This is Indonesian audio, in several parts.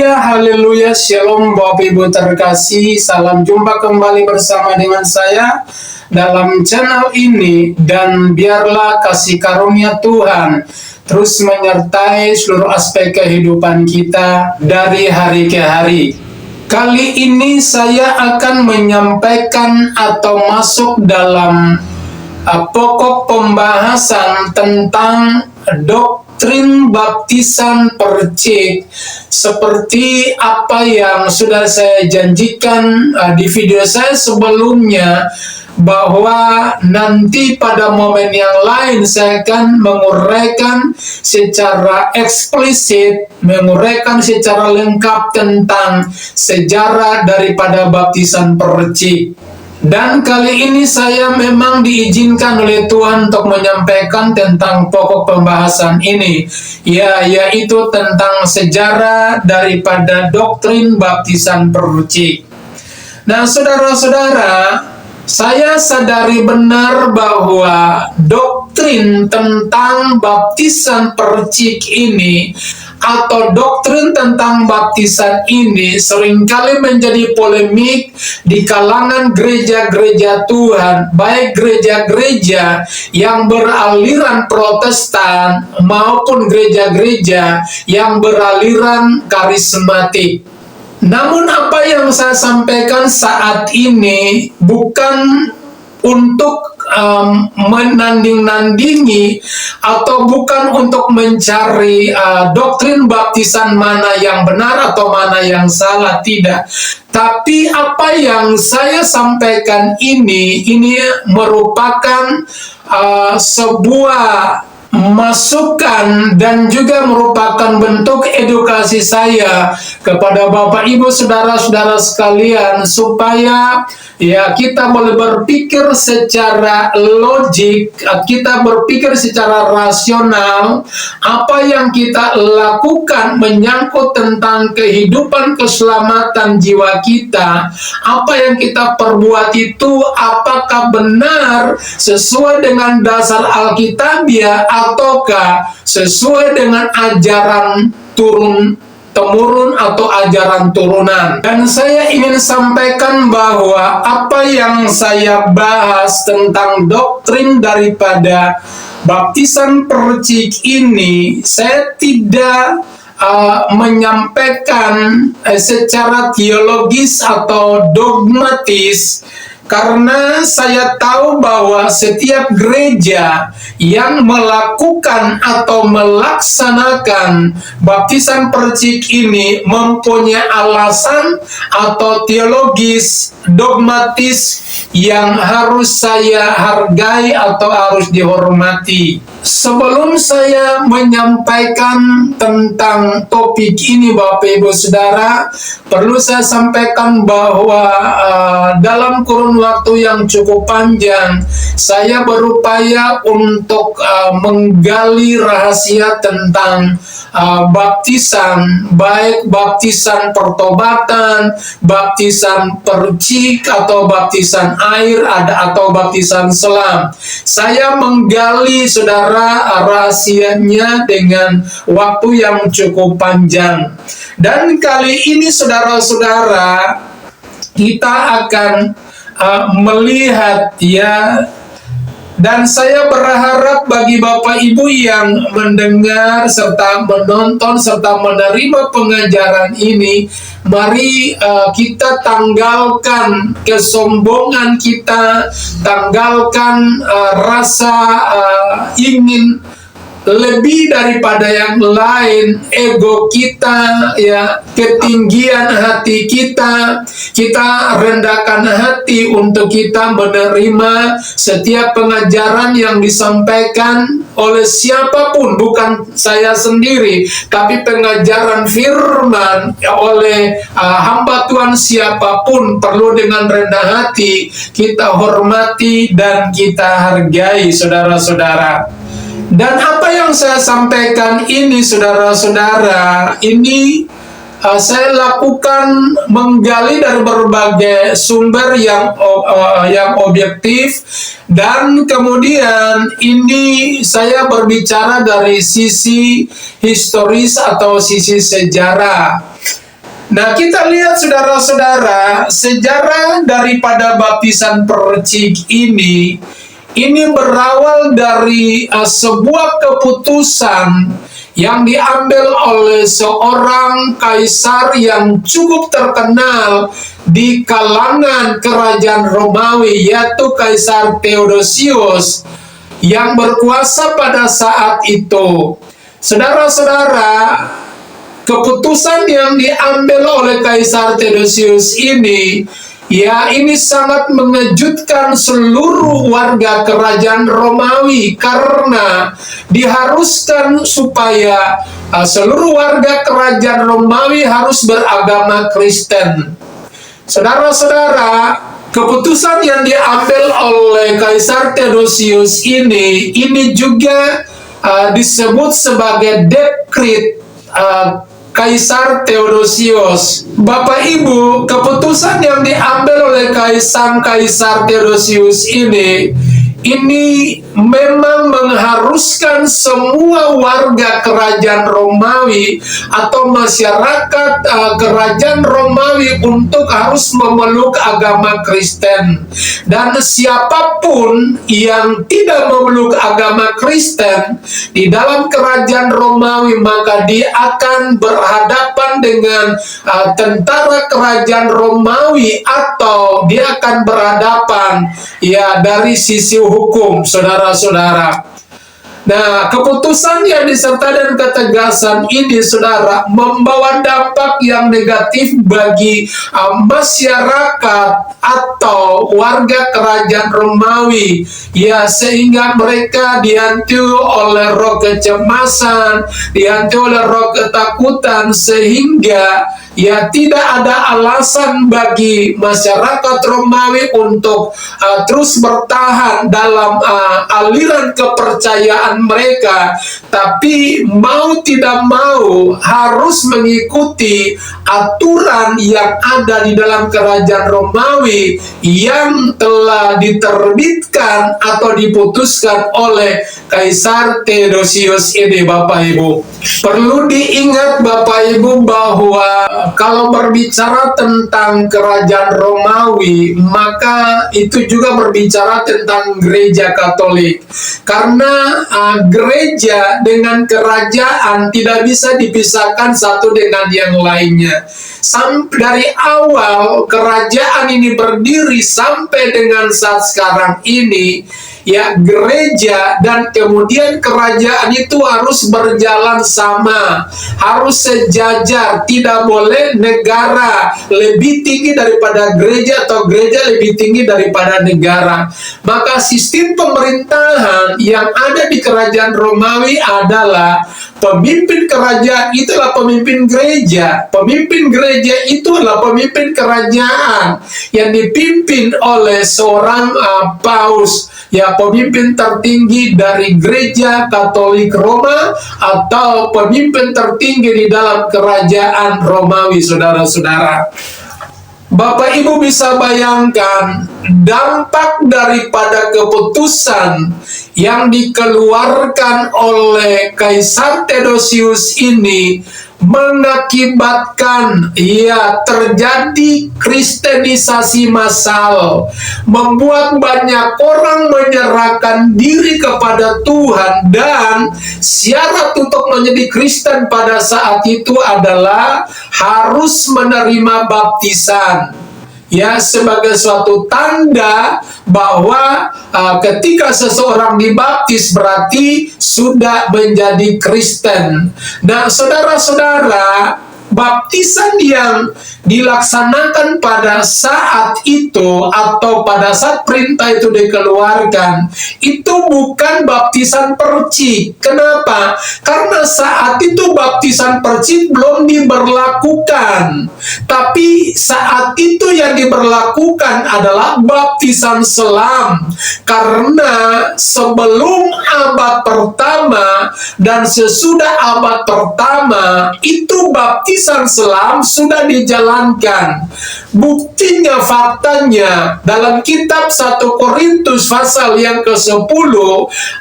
haleluya, shalom Bapak Ibu terkasih, salam jumpa kembali bersama dengan saya dalam channel ini, dan biarlah kasih karunia Tuhan terus menyertai seluruh aspek kehidupan kita dari hari ke hari. Kali ini saya akan menyampaikan atau masuk dalam pokok pembahasan tentang doktrin baptisan percik, seperti apa yang sudah saya janjikan di video saya sebelumnya, bahwa nanti pada momen yang lain saya akan menguraikan secara eksplisit, menguraikan secara lengkap tentang sejarah daripada baptisan percik. Dan kali ini saya memang diizinkan oleh Tuhan untuk menyampaikan tentang pokok pembahasan ini, yaitu tentang sejarah daripada doktrin baptisan percik. Nah, saudara-saudara, saya sadari benar bahwa doktrin tentang baptisan percik ini atau doktrin tentang baptisan ini seringkali menjadi polemik di kalangan gereja-gereja Tuhan, baik gereja-gereja yang beraliran Protestan maupun gereja-gereja yang beraliran karismatik. Namun apa yang saya sampaikan saat ini bukan untuk menanding-nandingi atau bukan untuk mencari doktrin baptisan mana yang benar atau mana yang salah, tidak. Tapi apa yang saya sampaikan ini merupakan sebuah masukan dan juga merupakan bentuk edukasi saya kepada Bapak Ibu saudara-saudara sekalian, supaya kita boleh berpikir secara logik, kita berpikir secara rasional. Apa yang kita lakukan menyangkut tentang kehidupan keselamatan jiwa kita, apa yang kita perbuat itu apakah benar sesuai dengan dasar Alkitabiah ataukah sesuai dengan ajaran turun-temurun atau ajaran turunan. Dan saya ingin sampaikan bahwa apa yang saya bahas tentang doktrin daripada baptisan percik ini, saya tidak menyampaikan secara teologis atau dogmatis, karena saya tahu bahwa setiap gereja yang melakukan atau melaksanakan baptisan percik ini mempunyai alasan atau teologis, dogmatis yang harus saya hargai atau harus dihormati. Sebelum saya menyampaikan tentang topik ini, Bapak Ibu Saudara, perlu saya sampaikan bahwa dalam kurun waktu yang cukup panjang, saya berupaya untuk menggali rahasia tentang baptisan, baik baptisan pertobatan, baptisan percik atau baptisan air, atau baptisan selam. Saya menggali, saudara, rahasianya dengan waktu yang cukup panjang. Dan kali ini, saudara-saudara, kita akan melihat dan saya berharap bagi Bapak Ibu yang mendengar serta menonton serta menerima pengajaran ini, mari kita tanggalkan kesombongan kita, tanggalkan rasa ingin lebih daripada yang lain, ego kita, ketinggian hati kita rendahkan hati untuk kita menerima setiap pengajaran yang disampaikan oleh siapapun, bukan saya sendiri, tapi pengajaran firman oleh hamba Tuhan siapapun, perlu dengan rendah hati kita hormati dan kita hargai, saudara-saudara. Dan apa yang saya sampaikan ini, saudara-saudara, ini saya lakukan menggali dari berbagai sumber yang objektif, dan kemudian ini saya berbicara dari sisi historis atau sisi sejarah. Nah, kita lihat saudara-saudara, sejarah daripada baptisan percik ini berawal dari sebuah keputusan yang diambil oleh seorang kaisar yang cukup terkenal di kalangan kerajaan Romawi, yaitu Kaisar Theodosius yang berkuasa pada saat itu. Saudara-saudara, keputusan yang diambil oleh Kaisar Theodosius ini, ya, ini sangat mengejutkan seluruh warga kerajaan Romawi karena diharuskan supaya seluruh warga kerajaan Romawi harus beragama Kristen. Saudara-saudara, keputusan yang diambil oleh Kaisar Theodosius ini juga disebut sebagai dekret Kaisar Theodosius. Bapak Ibu, keputusan yang diambil oleh Kaisar Theodosius ini memang mengharuskan semua warga kerajaan Romawi atau masyarakat kerajaan Romawi untuk harus memeluk agama Kristen. Dan siapapun yang tidak memeluk agama Kristen di dalam kerajaan Romawi, maka dia akan berhadapan dengan tentara kerajaan Romawi, atau dia akan berhadapan ya dari sisi hukum, saudara-saudara. Nah, keputusan yang disertai dan ketegasan ini, saudara, membawa dampak yang negatif bagi masyarakat atau warga kerajaan Romawi, ya, sehingga mereka dihantui oleh roh kecemasan, dihantui oleh roh ketakutan, sehingga ya tidak ada alasan bagi masyarakat Romawi untuk terus bertahan dalam aliran kepercayaan mereka, tapi mau tidak mau harus mengikuti aturan yang ada di dalam kerajaan Romawi yang telah diterbitkan atau diputuskan oleh Kaisar Theodosius ini, Bapak Ibu. Perlu diingat Bapak Ibu bahwa kalau berbicara tentang kerajaan Romawi, maka itu juga berbicara tentang gereja Katolik. Karena gereja dengan kerajaan tidak bisa dipisahkan satu dengan yang lainnya. Dari awal kerajaan ini berdiri sampai dengan saat sekarang ini, ya, gereja dan kemudian kerajaan itu harus berjalan sama, harus sejajar. Tidak boleh negara lebih tinggi daripada gereja atau gereja lebih tinggi daripada negara. Maka sistem pemerintahan yang ada di kerajaan Romawi adalah pemimpin kerajaan itulah pemimpin gereja. Pemimpin gereja itu adalah pemimpin kerajaan yang dipimpin oleh seorang paus, ya, pemimpin tertinggi dari gereja Katolik Roma atau pemimpin tertinggi di dalam kerajaan Romawi, saudara-saudara. Bapak Ibu bisa bayangkan dampak daripada keputusan yang dikeluarkan oleh Kaisar Theodosius ini mengakibatkan ya terjadi kristenisasi massal, membuat banyak orang menyerahkan diri kepada Tuhan, dan syarat untuk menjadi Kristen pada saat itu adalah harus menerima baptisan, ya, sebagai suatu tanda bahwa ketika seseorang dibaptis berarti sudah menjadi Kristen. Nah, saudara-saudara, baptisan yang dilaksanakan pada saat itu atau pada saat perintah itu dikeluarkan itu bukan baptisan percik. Kenapa? Karena saat itu baptisan percik belum diberlakukan, tapi saat itu yang diberlakukan adalah baptisan selam. Karena sebelum abad pertama dan sesudah abad pertama itu baptisan selam sudah dijalankan dijalankan. Buktinya, faktanya, dalam kitab 1 Korintus pasal yang ke-10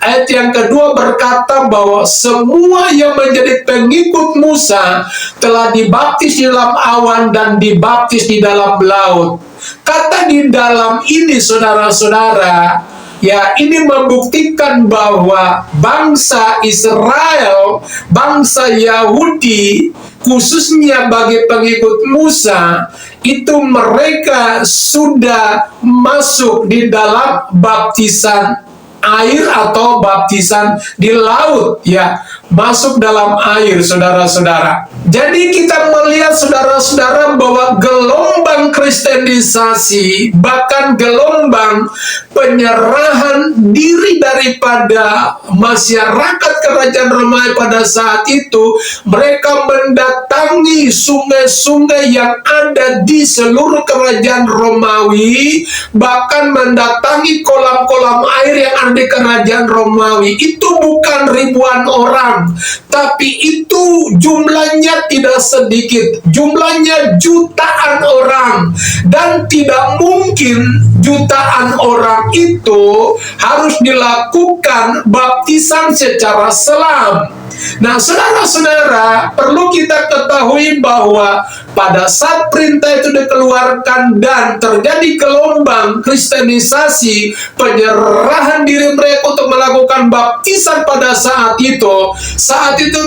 ayat yang kedua berkata bahwa semua yang menjadi pengikut Musa telah dibaptis di dalam awan dan dibaptis di dalam laut. Kata di dalam ini, saudara-saudara, ya, ini membuktikan bahwa bangsa Israel, bangsa Yahudi, khususnya bagi pengikut Musa, itu mereka sudah masuk di dalam baptisan air atau baptisan di laut, ya, masuk dalam air, saudara-saudara. Jadi kita melihat, saudara-saudara, bahwa gelombang kristenisasi, bahkan gelombang penyerahan diri daripada masyarakat kerajaan Romawi pada saat itu, mereka mendatangi sungai-sungai yang ada di seluruh kerajaan Romawi, bahkan mendatangi kolam-kolam air yang ada di kerajaan Romawi. Itu bukan ribuan orang, tapi itu jumlahnya tidak sedikit, jumlahnya jutaan orang, dan tidak mungkin jutaan orang itu harus dilakukan baptisan secara selam. Nah, saudara-saudara, perlu kita ketahui bahwa pada saat perintah itu dikeluarkan dan terjadi gelombang kristenisasi, penyerahan diri mereka untuk melakukan baptisan pada saat itu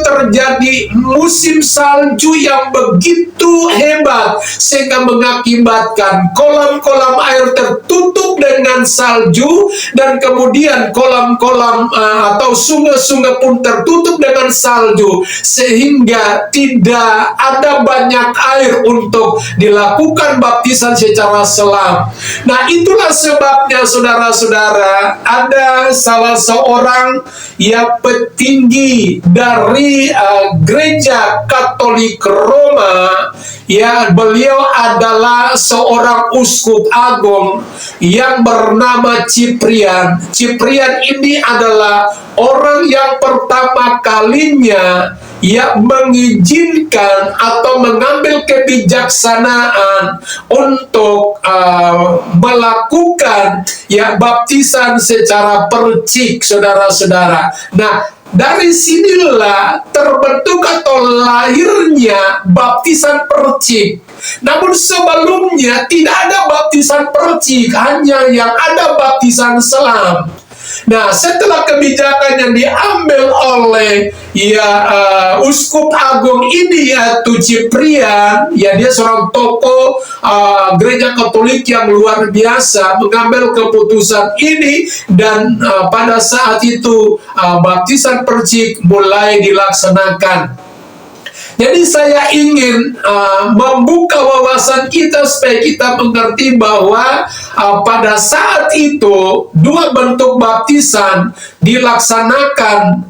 terjadi musim salju yang begitu hebat, sehingga mengakibatkan kolam-kolam air tertutup dengan salju, dan kemudian kolam-kolam atau sungai-sungai pun tertutup dengan salju, sehingga tidak ada banyak air untuk dilakukan baptisan secara selam. Nah, itulah sebabnya, saudara-saudara, ada salah seorang yang petinggi dari gereja Katolik Roma, ya, beliau adalah seorang uskup agung yang bernama Ciprian. Ciprian ini adalah orang yang pertama kalinya yang mengizinkan atau mengambil kebijaksanaan untuk melakukan, ya, baptisan secara percik, saudara-saudara. Nah, dari sinilah terbentuk atau lahirnya baptisan percik. Namun sebelumnya tidak ada baptisan percik, hanya yang ada baptisan selam. Nah, setelah kebijakan yang diambil oleh, ya, uskup agung ini, yaitu Ciprian, ya, dia seorang tokoh gereja Katolik yang luar biasa, mengambil keputusan ini, dan pada saat itu baptisan percik mulai dilaksanakan. Jadi saya ingin membuka wawasan kita supaya kita mengerti bahwa pada saat itu dua bentuk baptisan dilaksanakan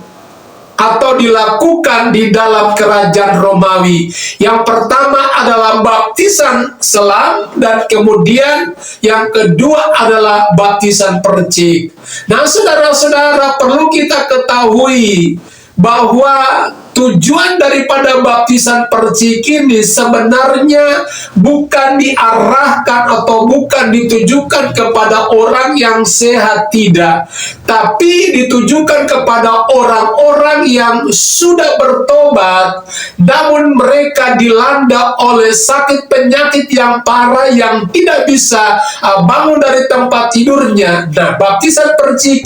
atau dilakukan di dalam kerajaan Romawi. Yang pertama adalah baptisan selam, dan kemudian yang kedua adalah baptisan percik. Nah, saudara-saudara, perlu kita ketahui bahwa tujuan daripada baptisan percik ini sebenarnya bukan diarahkan atau bukan ditujukan kepada orang yang sehat, tidak, tapi ditujukan kepada orang-orang yang sudah bertobat namun mereka dilanda oleh sakit penyakit yang parah yang tidak bisa bangun dari tempat tidurnya. Nah, baptisan percik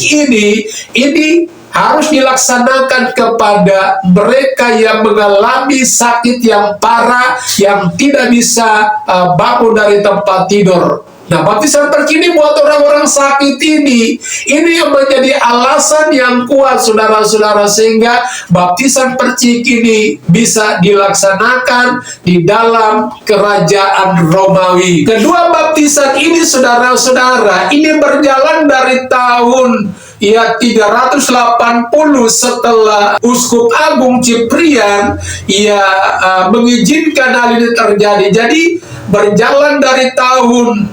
ini harus dilaksanakan kepada mereka yang mengalami sakit yang parah, yang tidak bisa bangun dari tempat tidur. Nah, baptisan percik ini buat orang-orang sakit ini yang menjadi alasan yang kuat, saudara-saudara, sehingga baptisan percik ini bisa dilaksanakan di dalam kerajaan Romawi. Kedua baptisan ini, saudara-saudara, ini berjalan dari tahun 380 setelah uskup agung Ciprian mengizinkan hal ini terjadi. Jadi berjalan dari tahun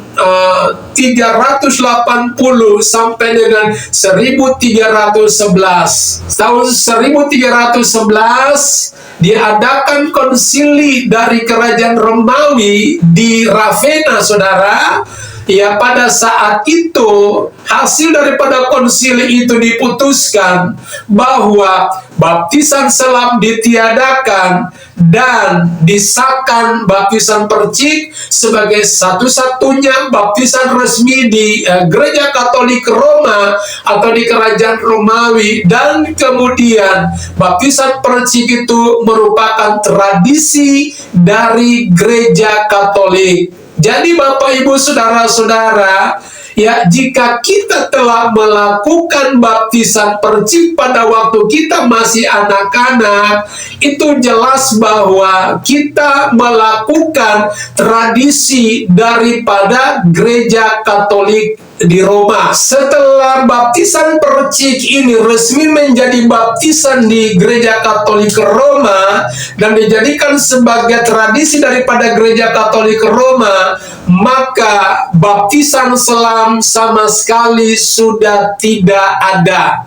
380 sampai dengan 1311. Tahun 1311 diadakan konsili dari kerajaan Romawi di Ravenna, saudara. Ya, pada saat itu hasil daripada konsili itu diputuskan bahwa baptisan selam ditiadakan dan disahkan baptisan percik sebagai satu-satunya baptisan resmi di Gereja Katolik Roma atau di Kerajaan Romawi, dan kemudian baptisan percik itu merupakan tradisi dari Gereja Katolik. Jadi Bapak Ibu Saudara-saudara, ya, jika kita telah melakukan baptisan percik pada waktu kita masih anak-anak, itu jelas bahwa kita melakukan tradisi daripada Gereja Katolik di Roma. Setelah baptisan percik ini resmi menjadi baptisan di Gereja Katolik Roma dan dijadikan sebagai tradisi daripada Gereja Katolik Roma, maka baptisan selam sama sekali sudah tidak ada.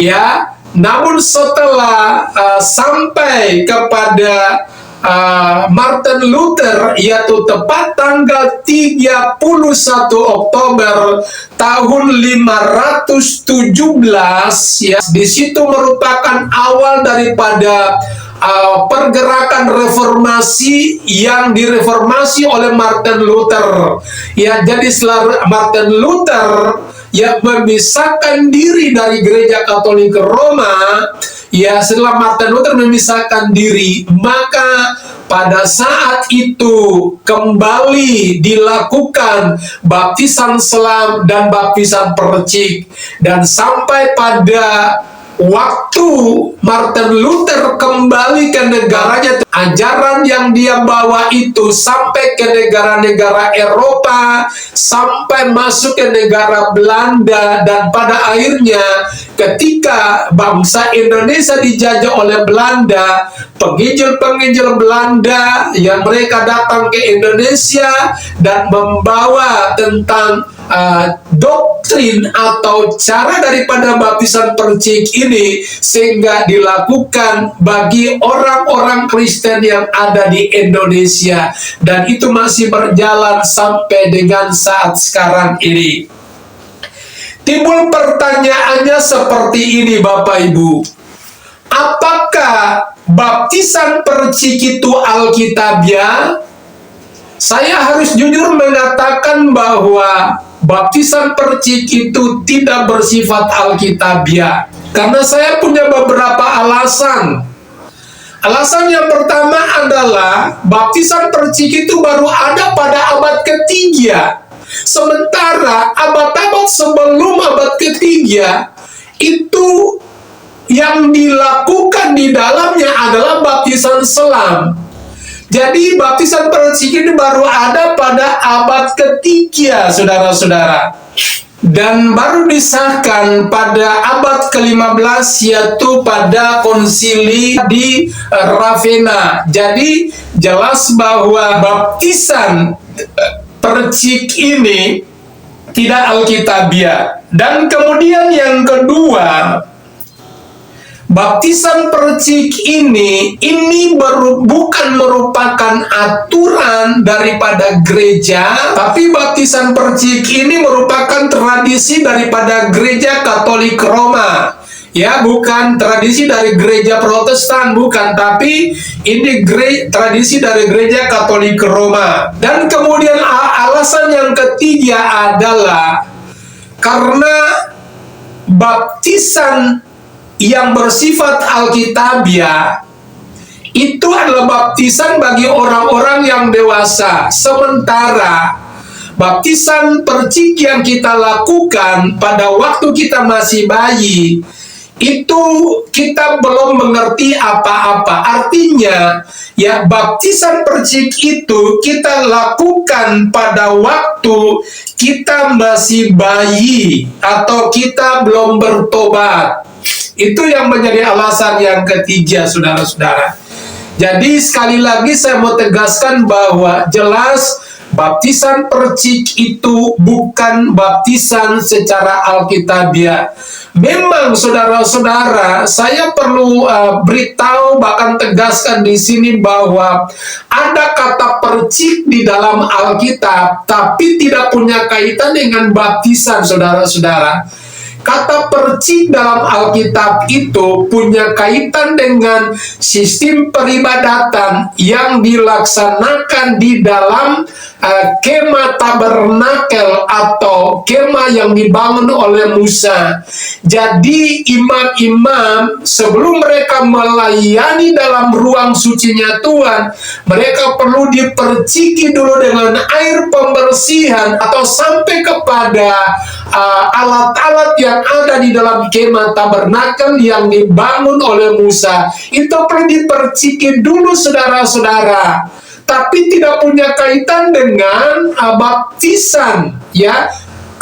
Ya, namun setelah sampai kepada Martin Luther, yaitu tepat tanggal 31 Oktober tahun 517, ya, di situ merupakan awal daripada pergerakan reformasi yang direformasi oleh Martin Luther. Ya, jadi setelah Martin Luther memisahkan diri dari Gereja Katolik Roma, ya, setelah Martin Luther memisahkan diri, maka pada saat itu kembali dilakukan baptisan selam dan baptisan percik, dan sampai pada waktu Martin Luther kembali ke negaranya, ajaran yang dia bawa itu sampai ke negara-negara Eropa, sampai masuk ke negara Belanda, dan pada akhirnya ketika bangsa Indonesia dijajah oleh Belanda, penginjil-penginjil Belanda yang mereka datang ke Indonesia dan membawa tentang doktrin atau cara daripada baptisan percik ini, sehingga dilakukan bagi orang-orang Kristen yang ada di Indonesia, dan itu masih berjalan sampai dengan saat sekarang ini. Timbul pertanyaannya seperti ini, Bapak Ibu, apakah baptisan percik itu alkitabiah? Saya harus jujur mengatakan bahwa baptisan percik itu tidak bersifat alkitabiah, karena saya punya beberapa alasan. Alasan yang pertama adalah baptisan percik itu baru ada pada abad ketiga, sementara abad-abad sebelum abad ketiga itu yang dilakukan di dalamnya adalah baptisan selam. Jadi baptisan percik ini baru ada pada abad ketiga, saudara-saudara, dan baru disahkan pada abad ke-15, yaitu pada konsili di Ravenna. Jadi jelas bahwa baptisan percik ini tidak alkitabiah. Dan kemudian yang kedua, baptisan percik ini bukan merupakan aturan daripada gereja, tapi baptisan percik ini merupakan tradisi daripada Gereja Katolik Roma. Ya, bukan tradisi dari gereja Protestan, bukan, tapi ini tradisi dari Gereja Katolik Roma. Dan kemudian alasan yang ketiga adalah karena baptisan yang bersifat alkitabiah itu adalah baptisan bagi orang-orang yang dewasa, sementara baptisan percik yang kita lakukan pada waktu kita masih bayi itu kita belum mengerti apa-apa. Artinya, ya, baptisan percik itu kita lakukan pada waktu kita masih bayi atau kita belum bertobat. Itu yang menjadi alasan yang ketiga, saudara-saudara. Jadi sekali lagi saya mau tegaskan bahwa jelas baptisan percik itu bukan baptisan secara alkitabiah. Memang saudara-saudara, saya perlu beritahu bahkan tegaskan di sini bahwa ada kata percik di dalam Alkitab, tapi tidak punya kaitan dengan baptisan, saudara-saudara. Kata percik dalam Alkitab itu punya kaitan dengan sistem peribadatan yang dilaksanakan di dalam kemah tabernakel atau kemah yang dibangun oleh Musa. Jadi imam-imam sebelum mereka melayani dalam ruang sucinya Tuhan, mereka perlu diperciki dulu dengan air pembersihan atau sampai kepada alat-alat yang ada di dalam kemah tabernakel yang dibangun oleh Musa. Itu perlu diperciki dulu, saudara-saudara, tapi tidak punya kaitan dengan baptisan, ya.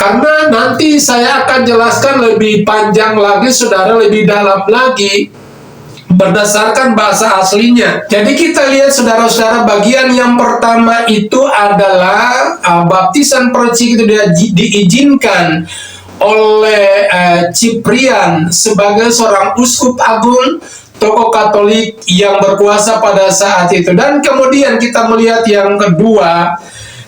Karena nanti saya akan jelaskan lebih panjang lagi, saudara, lebih dalam lagi berdasarkan bahasa aslinya. Jadi kita lihat, saudara-saudara, bagian yang pertama itu adalah baptisan percik itu diizinkan oleh Ciprian sebagai seorang uskup agung, tokoh Katolik yang berkuasa pada saat itu. Dan kemudian kita melihat yang kedua,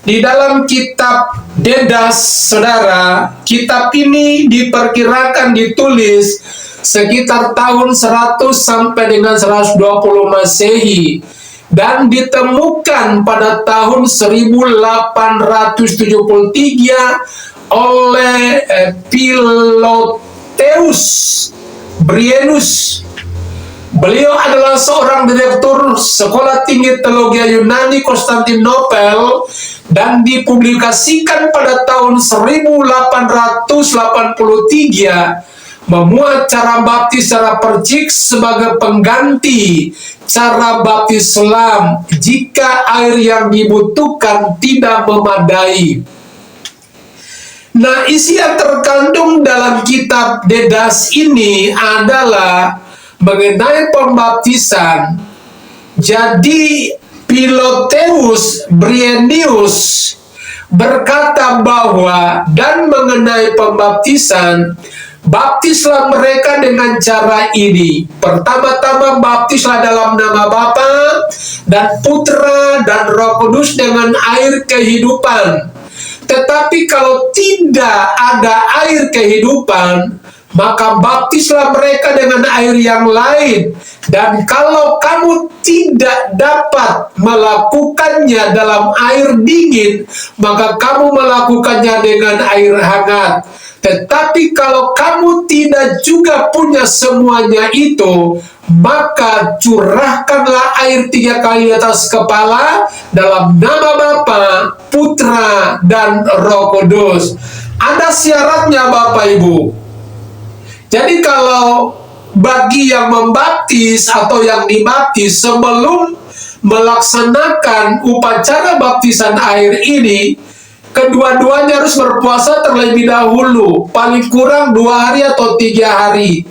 di dalam kitab Dedas, saudara, kitab ini diperkirakan ditulis sekitar tahun 100 sampai dengan 120 Masehi dan ditemukan pada tahun 1873 oleh Philotheus Bryennius. Beliau adalah seorang direktur Sekolah Tinggi Teologi Yunani Konstantinopel dan dipublikasikan pada tahun 1883, memuat cara baptis secara percik sebagai pengganti cara baptis Islam jika air yang dibutuhkan tidak memadai. Nah, isi yang terkandung dalam kitab Dedas ini adalah mengenai pembaptisan. Jadi Philotheus Bryennius berkata bahwa dan mengenai pembaptisan, baptislah mereka dengan cara ini. Pertama-tama baptislah dalam nama Bapa dan Putra dan Roh Kudus dengan air kehidupan. Tetapi kalau tidak ada air kehidupan, maka baptislah mereka dengan air yang lain. Dan kalau kamu tidak dapat melakukannya dalam air dingin, maka kamu melakukannya dengan air hangat. Tetapi kalau kamu tidak juga punya semuanya itu, maka curahkanlah air 3 kali di atas kepala dalam nama Bapa, Putra, dan Roh Kudus. Ada syaratnya, Bapak Ibu. Jadi kalau bagi yang membaptis atau yang dibaptis, sebelum melaksanakan upacara baptisan air ini, kedua-duanya harus berpuasa terlebih dahulu, paling kurang 2 hari atau 3 hari.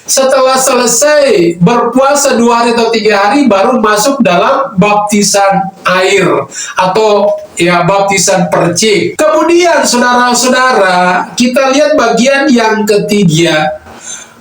Setelah selesai berpuasa 2 hari atau 3 hari, baru masuk dalam baptisan air atau ya baptisan percik. Kemudian saudara-saudara, kita lihat bagian yang ketiga.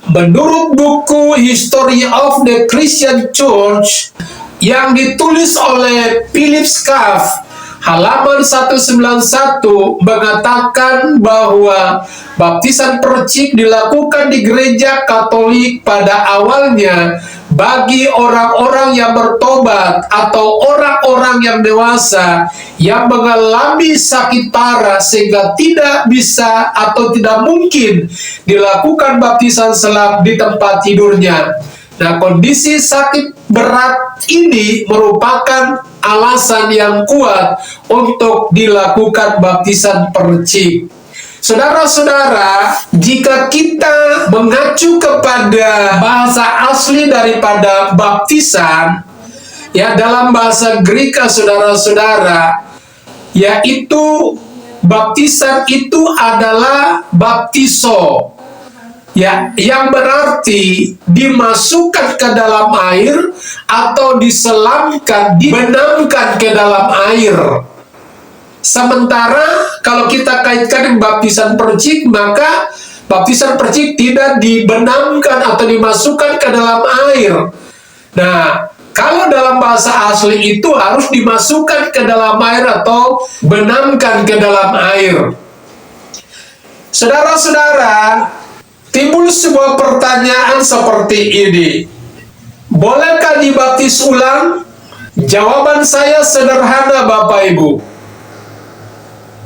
Menurut buku History of the Christian Church yang ditulis oleh Philip Scaff, halaman 191 mengatakan bahwa baptisan percik dilakukan di gereja Katolik pada awalnya bagi orang-orang yang bertobat atau orang-orang yang dewasa yang mengalami sakit parah sehingga tidak bisa atau tidak mungkin dilakukan baptisan selam di tempat tidurnya. Nah, kondisi sakit berat ini merupakan alasan yang kuat untuk dilakukan baptisan percik. Saudara-saudara, jika kita mengacu kepada bahasa asli daripada baptisan, ya dalam bahasa Greka, saudara-saudara, yaitu baptisan itu adalah baptiso, ya, yang berarti dimasukkan ke dalam air atau diselamkan, dibenamkan ke dalam air. Sementara kalau kita kaitkan dengan baptisan percik, maka Baptisan percik tidak dibenamkan atau dimasukkan ke dalam air. Nah, kalau dalam bahasa asli itu harus dimasukkan ke dalam air atau benamkan ke dalam air. Saudara-saudara, timbul sebuah pertanyaan seperti ini. Bolehkah dibaptis ulang? Jawaban saya sederhana, Bapak Ibu.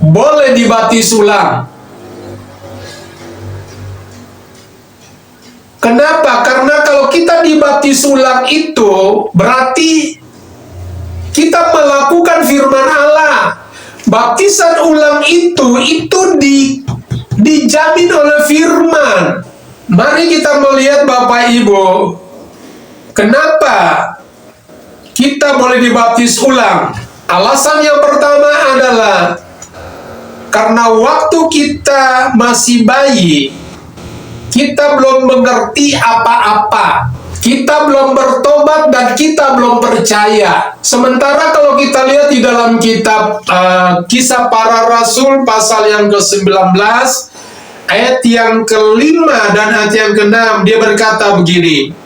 Boleh dibaptis ulang. Kenapa? Karena kalau kita dibaptis ulang itu berarti kita melakukan firman Allah. Baptisan ulang itu dijamin oleh firman. Mari kita melihat Bapak Ibu, kenapa kita boleh dibaptis ulang. Alasan yang pertama adalah karena waktu kita masih bayi, kita belum mengerti apa-apa. Kita belum bertobat dan kita belum percaya. Sementara kalau kita lihat di dalam kitab Kisah Para Rasul pasal yang ke-19, ayat yang ke-5 dan ayat yang ke-6, dia berkata begini.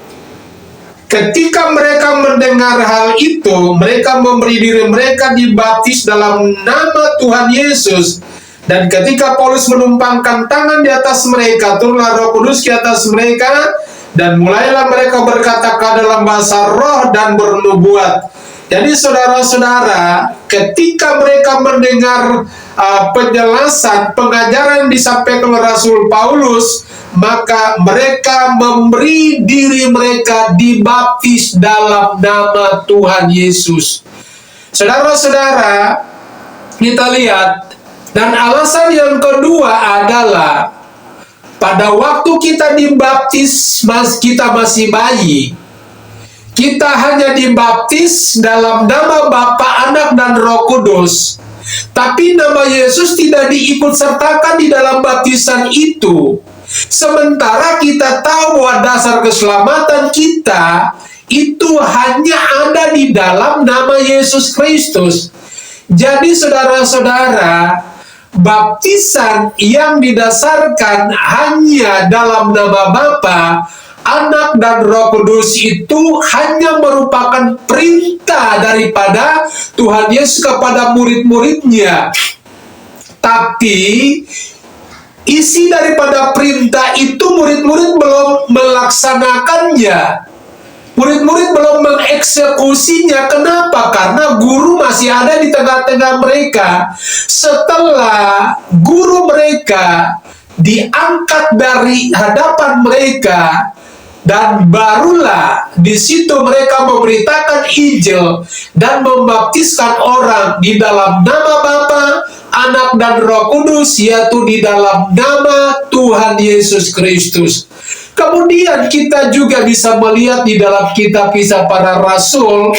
Ketika mereka mendengar hal itu, mereka memberi diri mereka dibaptis dalam nama Tuhan Yesus. Dan ketika Paulus menumpangkan tangan di atas mereka, turunlah Roh Kudus di atas mereka, dan mulailah mereka berkata-kata dalam bahasa roh dan bernubuat. Jadi saudara-saudara, ketika mereka mendengar penjelasan, pengajaran disampaikan oleh Rasul Paulus, maka mereka memberi diri mereka dibaptis dalam nama Tuhan Yesus. Saudara-saudara, kita lihat. Dan alasan yang kedua adalah pada waktu kita dibaptis, kita masih bayi. Kita hanya dibaptis dalam nama Bapa, Anak, dan Roh Kudus. Tapi nama Yesus tidak diikutsertakan di dalam baptisan itu. Sementara kita tahu bahwa dasar keselamatan kita itu hanya ada di dalam nama Yesus Kristus. Jadi saudara-saudara, baptisan yang didasarkan hanya dalam nama Bapa, Anak, dan Roh Kudus itu hanya merupakan perintah daripada Tuhan Yesus kepada murid-muridnya. Tapi isi daripada perintah itu murid-murid belum melaksanakannya. Murid-murid belum mengeksekusinya. Kenapa? Karena guru masih ada di tengah-tengah mereka. Setelah guru mereka diangkat dari hadapan mereka, dan barulah di situ mereka memberitakan Injil dan membaptiskan orang di dalam nama Bapa, Anak, dan Roh Kudus, yaitu di dalam nama Tuhan Yesus Kristus. Kemudian kita juga bisa melihat di dalam kitab Kisah Para Rasul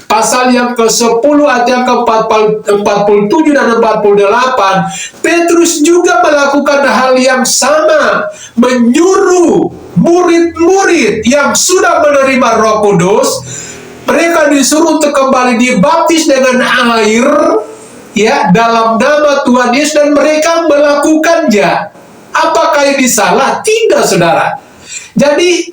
pasal yang ke-10 ayat yang ke-47 dan 48, Petrus juga melakukan hal yang sama, menyuruh murid-murid yang sudah menerima Roh Kudus, mereka disuruh untuk kembali dibaptis dengan air, ya, dalam nama Tuhan Yesus, dan mereka melakukannya. Apakah ini salah? Tidak, saudara. Jadi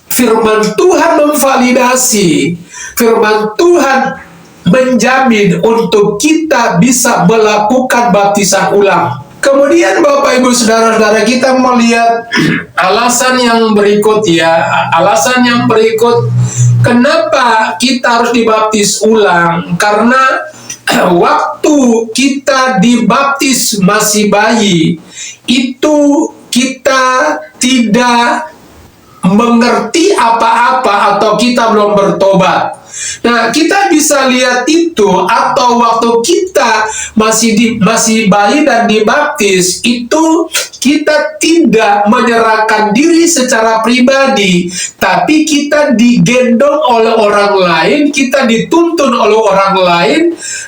firman Tuhan memvalidasi, firman Tuhan menjamin untuk kita bisa melakukan baptisan ulang. Kemudian Bapak Ibu Saudara-saudara, kita melihat alasan yang berikut, ya. Alasan yang berikut kenapa kita harus dibaptis ulang. Karena waktu kita dibaptis masih bayi, itu kita tidak mengerti apa-apa atau kita belum bertobat. Nah, kita bisa lihat itu, atau waktu kita masih bayi dan dibaptis, itu kita tidak menyerahkan diri secara pribadi, tapi kita digendong oleh orang lain, kita dituntun oleh orang lain.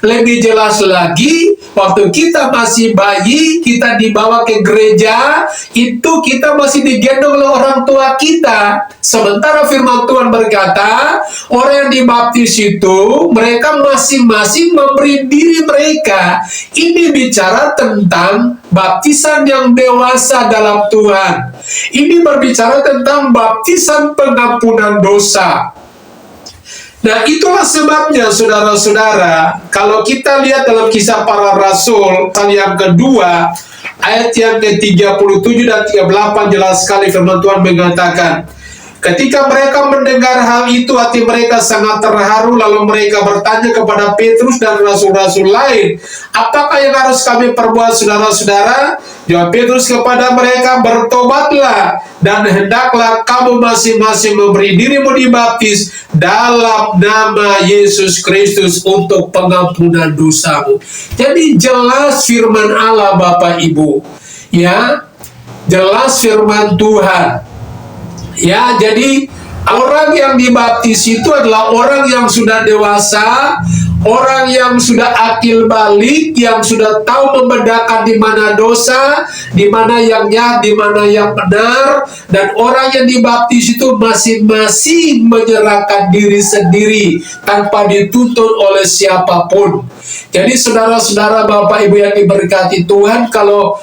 Lebih jelas lagi, Waktu kita masih bayi, kita dibawa ke gereja, itu kita masih digendong oleh orang tua kita. Sementara firman Tuhan berkata, orang yang dibaptis itu, mereka masing-masing memberi diri mereka. Ini bicara tentang baptisan yang dewasa dalam Tuhan. Ini berbicara tentang baptisan pengampunan dosa. Nah, itulah sebabnya saudara-saudara, kalau kita lihat dalam Kisah Para Rasul, pasal yang kedua, ayat yang ke-37 dan 38 jelas sekali firman Tuhan mengatakan, ketika mereka mendengar hal itu, hati mereka sangat terharu, lalu mereka bertanya kepada Petrus dan rasul-rasul lain, apakah yang harus kami perbuat saudara-saudara? Jawab Petrus kepada mereka, bertobatlah, dan hendaklah kamu masing-masing memberi dirimu dibaptis dalam nama Yesus Kristus untuk pengampunan dosamu. Jadi jelas firman Allah Bapak Ibu, ya, jelas firman Tuhan. Ya, jadi orang yang dibaptis itu adalah orang yang sudah dewasa, orang yang sudah akil balik, yang sudah tahu membedakan di mana dosa, di mana yang jahat, di mana yang benar, dan orang yang dibaptis itu masing-masing menyerahkan diri sendiri tanpa dituntut oleh siapapun. Jadi saudara-saudara, Bapak Ibu yang diberkati Tuhan, kalau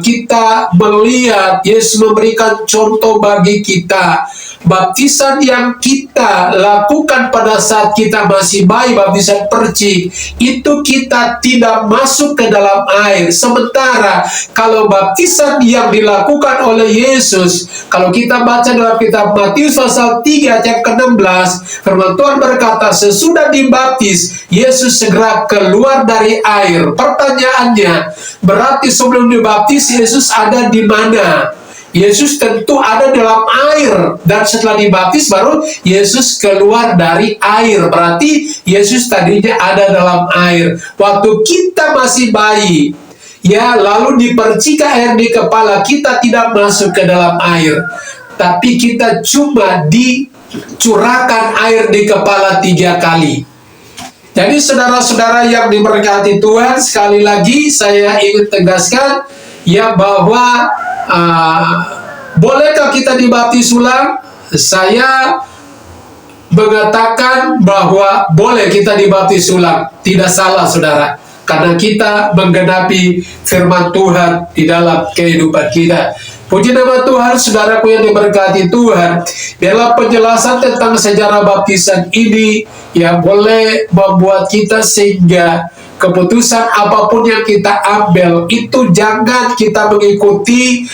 kita melihat Yesus memberikan contoh bagi kita, baptisan yang kita lakukan pada saat kita masih bayi, baptisan percik, itu kita tidak masuk ke dalam air. Sementara kalau baptisan yang dilakukan oleh Yesus, kalau kita baca dalam kitab Matius pasal 3 ayat ke-16, firman Tuhan berkata, sesudah dibaptis, Yesus segera keluar dari air. Pertanyaannya, berarti sebelum dibaptis Yesus ada di mana? Yesus tentu ada dalam air, dan setelah dibaptis baru Yesus keluar dari air. Berarti Yesus tadinya ada dalam air. Waktu kita masih bayi, ya, lalu dipercik air di kepala, kita tidak masuk ke dalam air, tapi kita cuma dicurahkan air di kepala 3 kali. Jadi saudara-saudara yang diberkati Tuhan, sekali lagi saya ingin tegaskan, ya, bahwa bolehkah kita dibaptis ulang? Saya mengatakan bahwa boleh kita dibaptis ulang. Tidak salah saudara, karena kita menggenapi firman Tuhan di dalam kehidupan kita. Puji nama Tuhan, saudaraku yang diberkati Tuhan. Dalam penjelasan tentang sejarah baptisan ini, ya, boleh membuat kita sehingga keputusan apapun yang kita ambil itu jangan kita mengikuti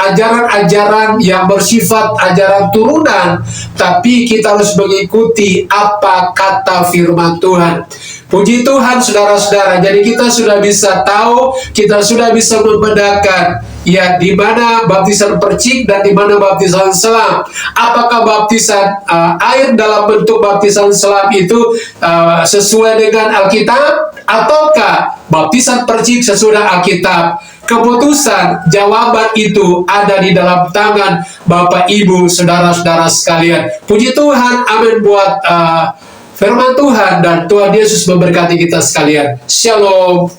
ajaran-ajaran yang bersifat ajaran turunan, tapi kita harus mengikuti apa kata firman Tuhan. Puji Tuhan saudara-saudara, jadi kita sudah bisa tahu, kita sudah bisa membedakan, ya, di mana baptisan percik dan di mana baptisan selam. Apakah baptisan air dalam bentuk baptisan selam itu sesuai dengan Alkitab, ataukah baptisan percik sesudah Alkitab? Keputusan jawaban itu ada di dalam tangan Bapak Ibu saudara-saudara sekalian. Puji Tuhan, amin buat firman Tuhan, dan Tuhan Yesus memberkati kita sekalian. Shalom.